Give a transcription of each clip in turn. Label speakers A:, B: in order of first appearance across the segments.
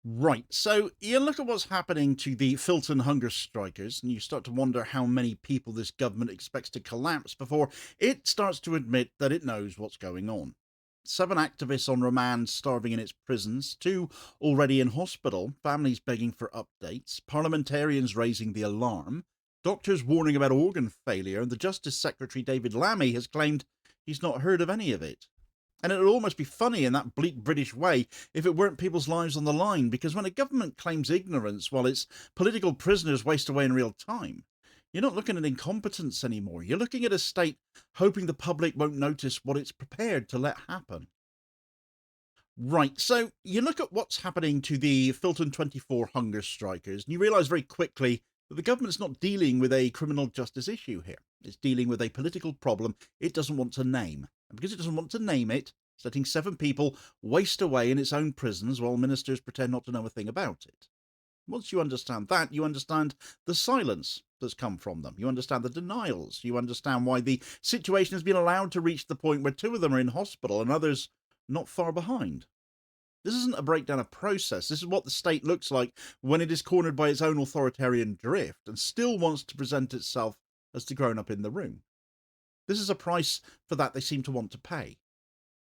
A: Right, so you look at what's happening to the Filton hunger strikers, and you start to wonder how many people this government expects to collapse before it starts to admit that it knows what's going on. 7 activists on remand starving in its prisons, 2 already in hospital, families begging for updates, parliamentarians raising the alarm, doctors warning about organ failure, and the Justice Secretary David Lammy has claimed he's not heard of any of it. And it would almost be funny in that bleak British way if it weren't people's lives on the line, because when a government claims ignorance while its political prisoners waste away in real time, you're not looking at incompetence anymore. You're looking at a state hoping the public won't notice what it's prepared to let happen. Right, so you look at what's happening to the Filton 24 hunger strikers, and you realise very quickly that the government's not dealing with a criminal justice issue here. It's dealing with a political problem it doesn't want to name. And because it doesn't want to name it, it's letting 7 people waste away in its own prisons while ministers pretend not to know a thing about it. Once you understand that, you understand the silence that's come from them. You understand the denials. You understand why the situation has been allowed to reach the point where 2 of them are in hospital and others not far behind. This isn't a breakdown of process. This is what the state looks like when it is cornered by its own authoritarian drift and still wants to present itself as the grown-up in the room. This is a price for that they seem to want to pay.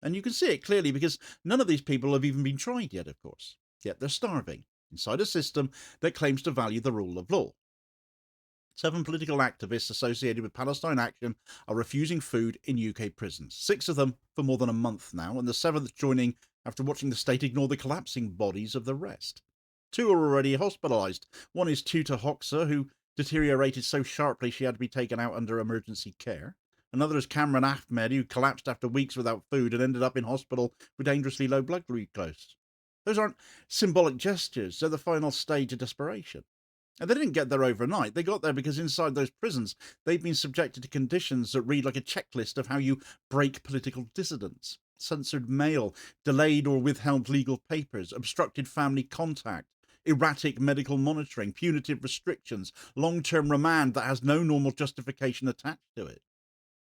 A: And you can see it clearly because none of these people have even been tried yet, of course. Yet they're starving inside a system that claims to value the rule of law. 7 political activists associated with Palestine Action are refusing food in UK prisons. 6 of them for more than a month now, and the 7th joining after watching the state ignore the collapsing bodies of the rest. 2 are already hospitalised. One is Tuta Hoxha, who deteriorated so sharply she had to be taken out under emergency care. Another is Cameron Ahmed, who collapsed after weeks without food and ended up in hospital with dangerously low blood glucose. Those aren't symbolic gestures, they're the final stage of desperation. And they didn't get there overnight. They got there because inside those prisons, they've been subjected to conditions that read like a checklist of how you break political dissidents. Censored mail, delayed or withheld legal papers, obstructed family contact, erratic medical monitoring, punitive restrictions, long-term remand that has no normal justification attached to it.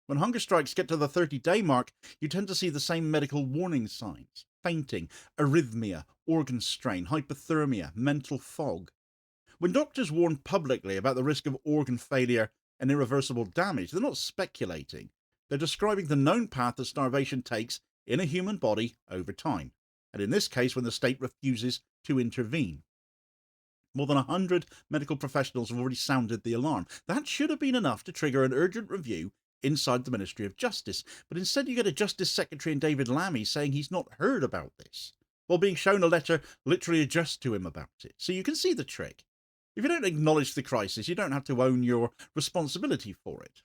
A: When hunger strikes get to the 30-day mark, you tend to see the same medical warning signs: fainting, arrhythmia, organ strain, hypothermia, mental fog. When doctors warn publicly about the risk of organ failure and irreversible damage, they're not speculating. They're describing the known path that starvation takes in a human body over time, and in this case when the state refuses to intervene. More than 100 medical professionals have already sounded the alarm. That should have been enough to trigger an urgent review inside the Ministry of Justice, but instead you get a Justice Secretary in David Lammy saying he's not heard about this, while being shown a letter literally addressed to him about it. So you can see the trick. If you don't acknowledge the crisis, you don't have to own your responsibility for it.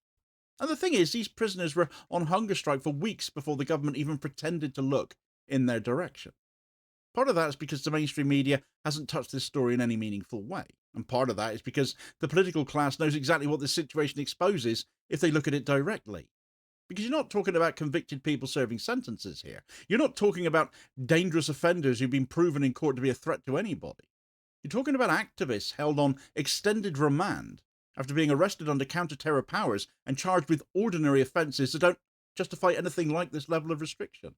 A: And the thing is, these prisoners were on hunger strike for weeks before the government even pretended to look in their direction. Part of that is because the mainstream media hasn't touched this story in any meaningful way. And part of that is because the political class knows exactly what this situation exposes if they look at it directly. Because you're not talking about convicted people serving sentences here. You're not talking about dangerous offenders who've been proven in court to be a threat to anybody. You're talking about activists held on extended remand after being arrested under counter-terror powers and charged with ordinary offences that don't justify anything like this level of restriction.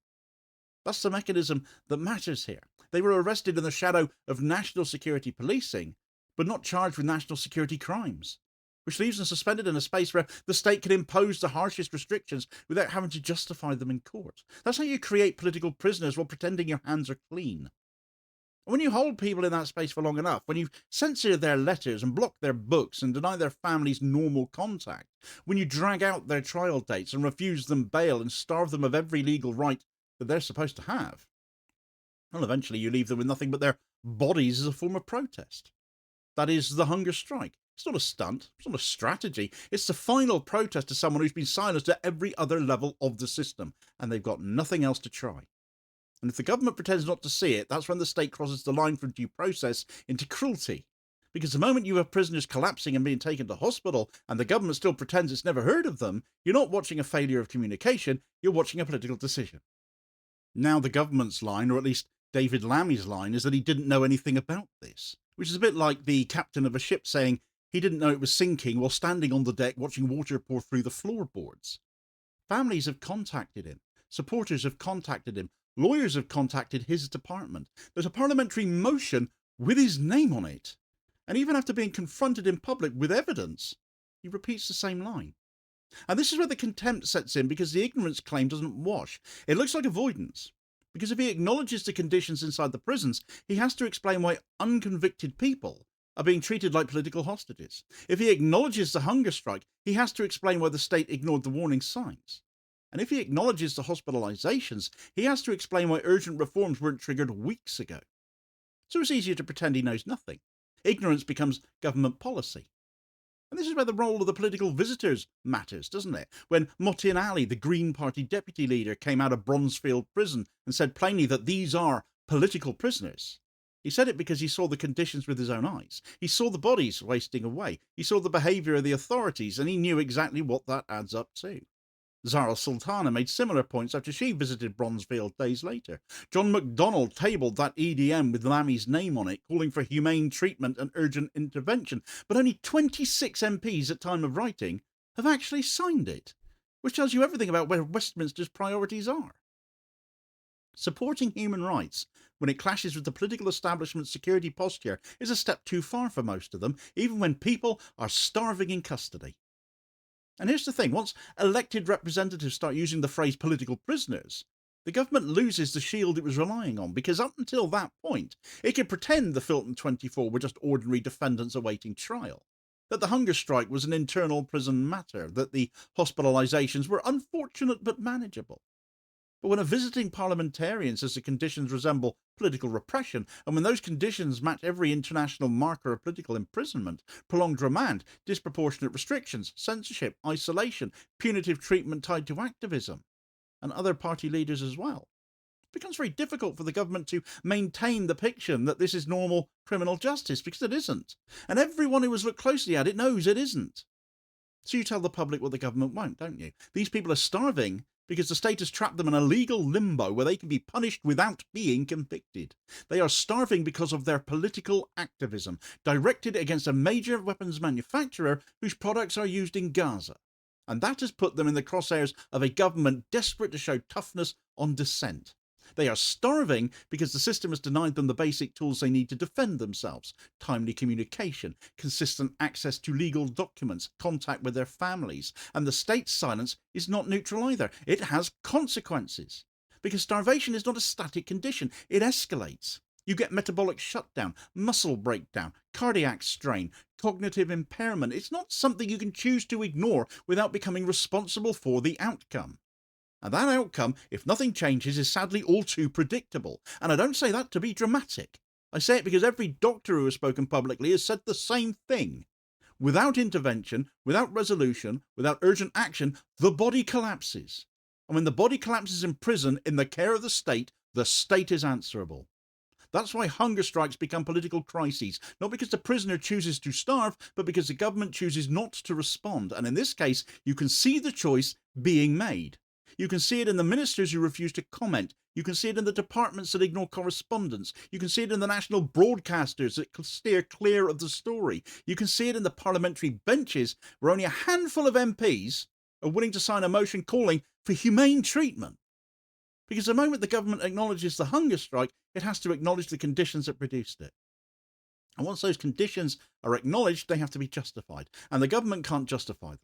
A: That's the mechanism that matters here. They were arrested in the shadow of national security policing, but not charged with national security crimes, which leaves them suspended in a space where the state can impose the harshest restrictions without having to justify them in court. That's how you create political prisoners while pretending your hands are clean. When you hold people in that space for long enough, when you censor their letters and block their books and deny their families normal contact, when you drag out their trial dates and refuse them bail and starve them of every legal right that they're supposed to have, well, eventually you leave them with nothing but their bodies as a form of protest. That is the hunger strike. It's not a stunt. It's not a strategy. It's the final protest to someone who's been silenced at every other level of the system, and they've got nothing else to try. And if the government pretends not to see it, that's when the state crosses the line from due process into cruelty. Because the moment you have prisoners collapsing and being taken to hospital, and the government still pretends it's never heard of them, you're not watching a failure of communication, you're watching a political decision. Now the government's line, or at least David Lammy's line, is that he didn't know anything about this, which is a bit like the captain of a ship saying he didn't know it was sinking while standing on the deck watching water pour through the floorboards. Families have contacted him. Supporters have contacted him. Lawyers have contacted his department. There's a parliamentary motion with his name on it. And even after being confronted in public with evidence, he repeats the same line. And this is where the contempt sets in, because the ignorance claim doesn't wash. It looks like avoidance. Because if he acknowledges the conditions inside the prisons, he has to explain why unconvicted people are being treated like political hostages. If he acknowledges the hunger strike, he has to explain why the state ignored the warning signs. And if he acknowledges the hospitalizations, he has to explain why urgent reforms weren't triggered weeks ago. So it's easier to pretend he knows nothing. Ignorance becomes government policy. And this is where the role of the political visitors matters, doesn't it? When Motin Ali, the Green Party deputy leader, came out of Bronzefield prison and said plainly that these are political prisoners, he said it because he saw the conditions with his own eyes. He saw the bodies wasting away. He saw the behaviour of the authorities, and he knew exactly what that adds up to. Zara Sultana made similar points after she visited Bronzefield days later. John MacDonald tabled that EDM with Lammy's name on it, calling for humane treatment and urgent intervention, but only 26 MPs at time of writing have actually signed it, which tells you everything about where Westminster's priorities are. Supporting human rights when it clashes with the political establishment's security posture is a step too far for most of them, even when people are starving in custody. And here's the thing, once elected representatives start using the phrase political prisoners, the government loses the shield it was relying on, because up until that point, it could pretend the Filton 24 were just ordinary defendants awaiting trial, that the hunger strike was an internal prison matter, that the hospitalizations were unfortunate but manageable. But when a visiting parliamentarian says the conditions resemble political repression, and when those conditions match every international marker of political imprisonment, prolonged remand, disproportionate restrictions, censorship, isolation, punitive treatment tied to activism, and other party leaders as well, it becomes very difficult for the government to maintain the picture that this is normal criminal justice, because it isn't. And everyone who has looked closely at it knows it isn't. So you tell the public what the government won't, don't you? These people are starving because the state has trapped them in a legal limbo where they can be punished without being convicted. They are starving because of their political activism, directed against a major weapons manufacturer whose products are used in Gaza. And that has put them in the crosshairs of a government desperate to show toughness on dissent. They are starving because the system has denied them the basic tools they need to defend themselves: timely communication, consistent access to legal documents, contact with their families. And the state's silence is not neutral either. It has consequences. Because starvation is not a static condition. It escalates. You get metabolic shutdown, muscle breakdown, cardiac strain, cognitive impairment. It's not something you can choose to ignore without becoming responsible for the outcome. And that outcome, if nothing changes, is sadly all too predictable. And I don't say that to be dramatic. I say it because every doctor who has spoken publicly has said the same thing. Without intervention, without resolution, without urgent action, the body collapses. And when the body collapses in prison, in the care of the state is answerable. That's why hunger strikes become political crises, not because the prisoner chooses to starve, but because the government chooses not to respond. And in this case, you can see the choice being made. You can see it in the ministers who refuse to comment. You can see it in the departments that ignore correspondence. You can see it in the national broadcasters that steer clear of the story. You can see it in the parliamentary benches where only a handful of MPs are willing to sign a motion calling for humane treatment. Because the moment the government acknowledges the hunger strike, it has to acknowledge the conditions that produced it. And once those conditions are acknowledged, they have to be justified. And the government can't justify them.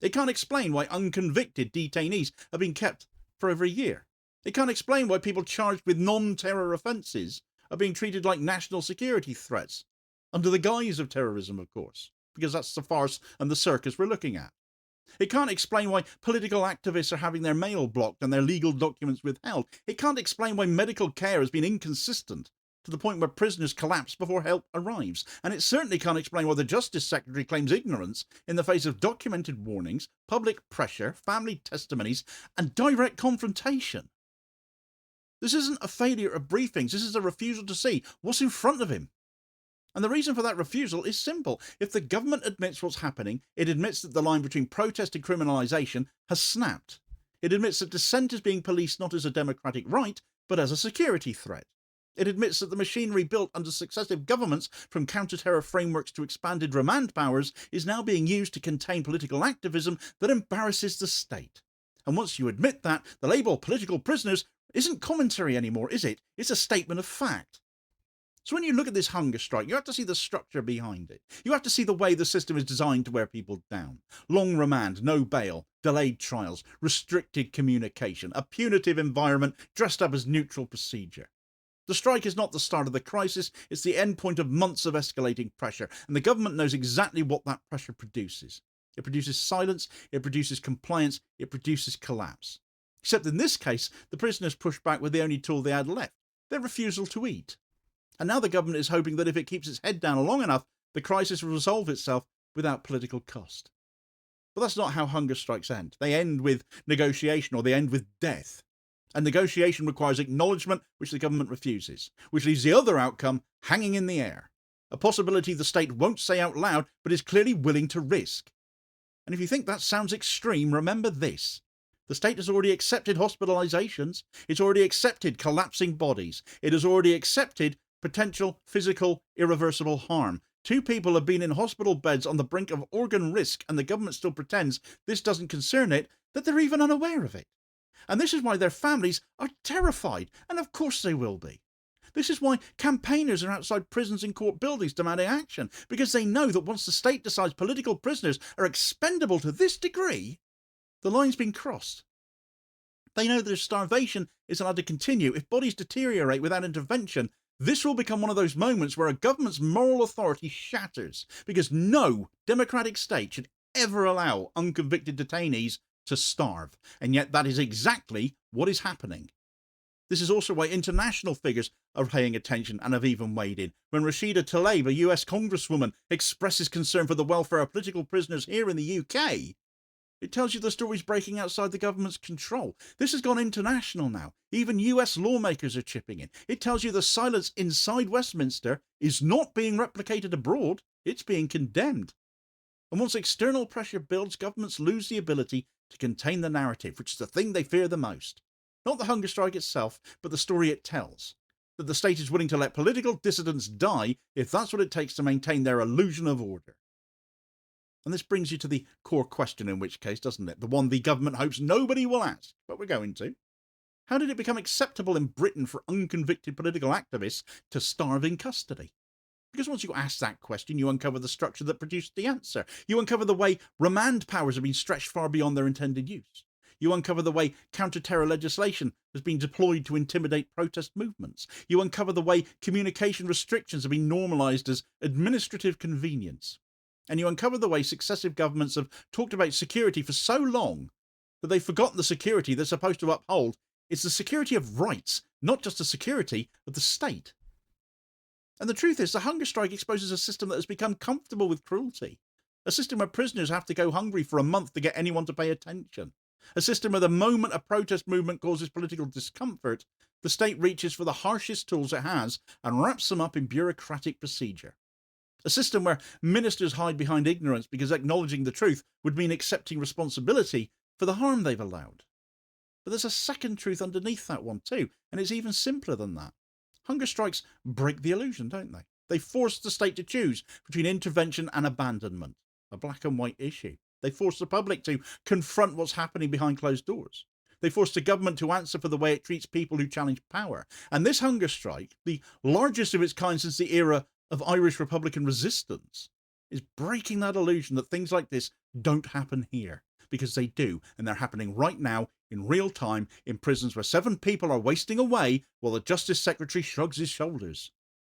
A: It can't explain why unconvicted detainees have been kept for over a year. It can't explain why people charged with non-terror offences are being treated like national security threats, under the guise of terrorism, of course, because that's the farce and the circus we're looking at. It can't explain why political activists are having their mail blocked and their legal documents withheld. It can't explain why medical care has been inconsistent to the point where prisoners collapse before help arrives. And it certainly can't explain why the Justice Secretary claims ignorance in the face of documented warnings, public pressure, family testimonies, and direct confrontation. This isn't a failure of briefings. This is a refusal to see what's in front of him. And the reason for that refusal is simple. If the government admits what's happening, it admits that the line between protest and criminalisation has snapped. It admits that dissent is being policed not as a democratic right, but as a security threat. It admits that the machinery built under successive governments, from counter-terror frameworks to expanded remand powers, is now being used to contain political activism that embarrasses the state. And once you admit that, the label political prisoners isn't commentary anymore, is it? It's a statement of fact. So when you look at this hunger strike, you have to see the structure behind it. You have to see the way the system is designed to wear people down. Long remand, no bail, delayed trials, restricted communication, a punitive environment dressed up as neutral procedure. The strike is not the start of the crisis, it's the end point of months of escalating pressure, and the government knows exactly what that pressure produces. It produces silence, it produces compliance, it produces collapse. Except in this case, the prisoners pushed back with the only tool they had left, their refusal to eat. And now the government is hoping that if it keeps its head down long enough, the crisis will resolve itself without political cost. But that's not how hunger strikes end. They end with negotiation, or they end with death. And negotiation requires acknowledgement, which the government refuses, which leaves the other outcome hanging in the air. A possibility the state won't say out loud, but is clearly willing to risk. And if you think that sounds extreme, remember this. The state has already accepted hospitalizations. It's already accepted collapsing bodies. It has already accepted potential physical irreversible harm. 2 people have been in hospital beds on the brink of organ risk, and the government still pretends this doesn't concern it, that they're even unaware of it. And this is why their families are terrified, and of course they will be. This is why campaigners are outside prisons and court buildings demanding action, because they know that once the state decides political prisoners are expendable to this degree, the line's been crossed. They know that if starvation is allowed to continue, if bodies deteriorate without intervention, this will become one of those moments where a government's moral authority shatters, because no democratic state should ever allow unconvicted detainees to starve. And yet that is exactly what is happening. This is also why international figures are paying attention and have even weighed in. When Rashida Tlaib, a US congresswoman, expresses concern for the welfare of political prisoners here in the UK, it tells you the story's breaking outside the government's control. This has gone international now. Even US lawmakers are chipping in. It tells you the silence inside Westminster is not being replicated abroad. It's being condemned. And once external pressure builds, governments lose the ability to contain the narrative, which is the thing they fear the most. Not the hunger strike itself, but the story it tells. That the state is willing to let political dissidents die if that's what it takes to maintain their illusion of order. And this brings you to the core question in which case, doesn't it? The one the government hopes nobody will ask, but we're going to. How did it become acceptable in Britain for unconvicted political activists to starve in custody? Because once you ask that question, you uncover the structure that produced the answer. You uncover the way remand powers have been stretched far beyond their intended use. You uncover the way counter-terror legislation has been deployed to intimidate protest movements. You uncover the way communication restrictions have been normalised as administrative convenience. And you uncover the way successive governments have talked about security for so long that they've forgotten the security they're supposed to uphold. It's the security of rights, not just the security of the state. And the truth is, the hunger strike exposes a system that has become comfortable with cruelty. A system where prisoners have to go hungry for a month to get anyone to pay attention. A system where the moment a protest movement causes political discomfort, the state reaches for the harshest tools it has and wraps them up in bureaucratic procedure. A system where ministers hide behind ignorance because acknowledging the truth would mean accepting responsibility for the harm they've allowed. But there's a second truth underneath that one too, and it's even simpler than that. Hunger strikes break the illusion, don't they? They force the state to choose between intervention and abandonment, a black and white issue. They force the public to confront what's happening behind closed doors. They force the government to answer for the way it treats people who challenge power. And this hunger strike, the largest of its kind since the era of Irish Republican resistance, is breaking that illusion that things like this don't happen here, because they do, and they're happening right now in real time in prisons where 7 people are wasting away while the Justice Secretary shrugs his shoulders.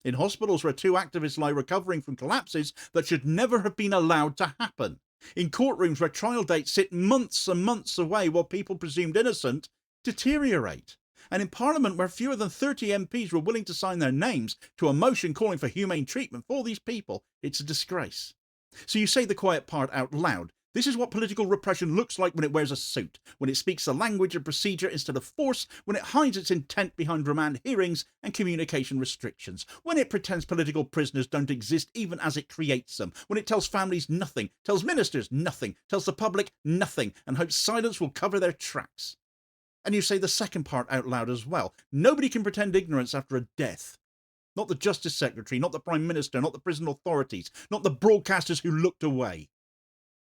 A: In hospitals where 2 activists lie recovering from collapses that should never have been allowed to happen. In courtrooms where trial dates sit months and months away while people presumed innocent deteriorate. And in Parliament where fewer than 30 MPs were willing to sign their names to a motion calling for humane treatment for these people. It's a disgrace. So you say the quiet part out loud. This is what political repression looks like when it wears a suit, when it speaks the language of procedure instead of force, when it hides its intent behind remand hearings and communication restrictions, when it pretends political prisoners don't exist even as it creates them, when it tells families nothing, tells ministers nothing, tells the public nothing, and hopes silence will cover their tracks. And you say the second part out loud as well. Nobody can pretend ignorance after a death. Not the Justice Secretary, not the Prime Minister, not the prison authorities, not the broadcasters who looked away.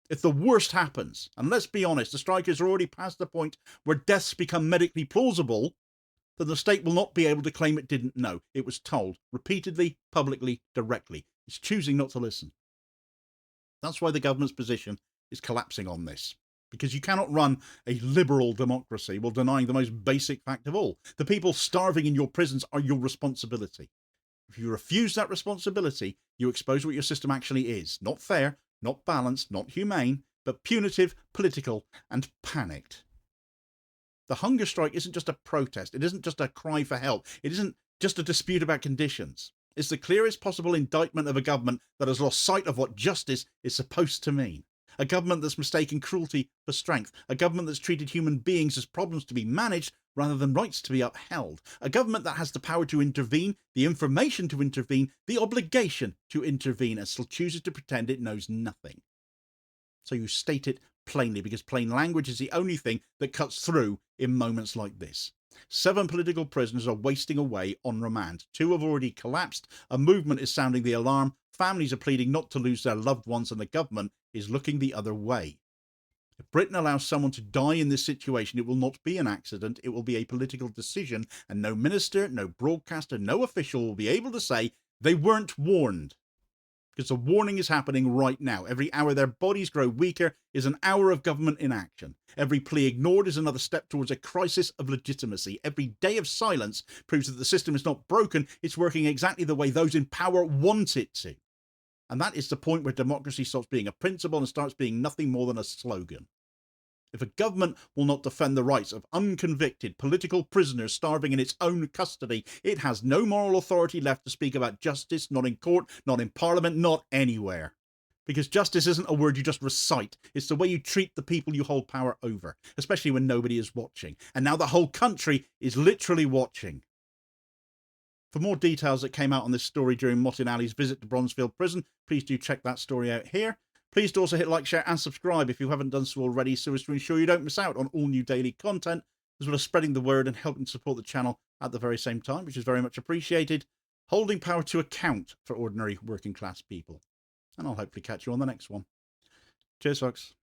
A: If the worst happens, and let's be honest, the strikers are already past the point where deaths become medically plausible, then the state will not be able to claim it didn't know. It was told repeatedly, publicly, directly. It's choosing not to listen. That's why the government's position is collapsing on this. Because you cannot run a liberal democracy while denying the most basic fact of all. The people starving in your prisons are your responsibility. If you refuse that responsibility, you expose what your system actually is. Not fair, not balanced, not humane, but punitive, political, and panicked. The hunger strike isn't just a protest. It isn't just a cry for help. It isn't just a dispute about conditions. It's the clearest possible indictment of a government that has lost sight of what justice is supposed to mean. A government that's mistaken cruelty for strength. A government that's treated human beings as problems to be managed rather than rights to be upheld. A government that has the power to intervene, the information to intervene, the obligation to intervene, and still chooses to pretend it knows nothing. So you state it plainly, because plain language is the only thing that cuts through in moments like this. 7 political prisoners are wasting away on remand. 2 have already collapsed. A movement is sounding the alarm. Families are pleading not to lose their loved ones, and the government is looking the other way. If Britain allows someone to die in this situation, it will not be an accident. It will be a political decision, and no minister, no broadcaster, no official will be able to say they weren't warned. Because the warning is happening right now. Every hour their bodies grow weaker is an hour of government inaction. Every plea ignored is another step towards a crisis of legitimacy. Every day of silence proves that the system is not broken. It's working exactly the way those in power want it to. And that is the point where democracy stops being a principle and starts being nothing more than a slogan. If a government will not defend the rights of unconvicted political prisoners starving in its own custody, it has no moral authority left to speak about justice, not in court, not in parliament, not anywhere. Because justice isn't a word you just recite. It's the way you treat the people you hold power over, especially when nobody is watching. And now the whole country is literally watching. For more details that came out on this story during Mottin Ali's visit to Bronzefield Prison, please do check that story out here. Please do also hit like, share and subscribe if you haven't done so already, so as to ensure you don't miss out on all new daily content, as well as spreading the word and helping support the channel at the very same time, which is very much appreciated. Holding power to account for ordinary working class people. And I'll hopefully catch you on the next one. Cheers, folks.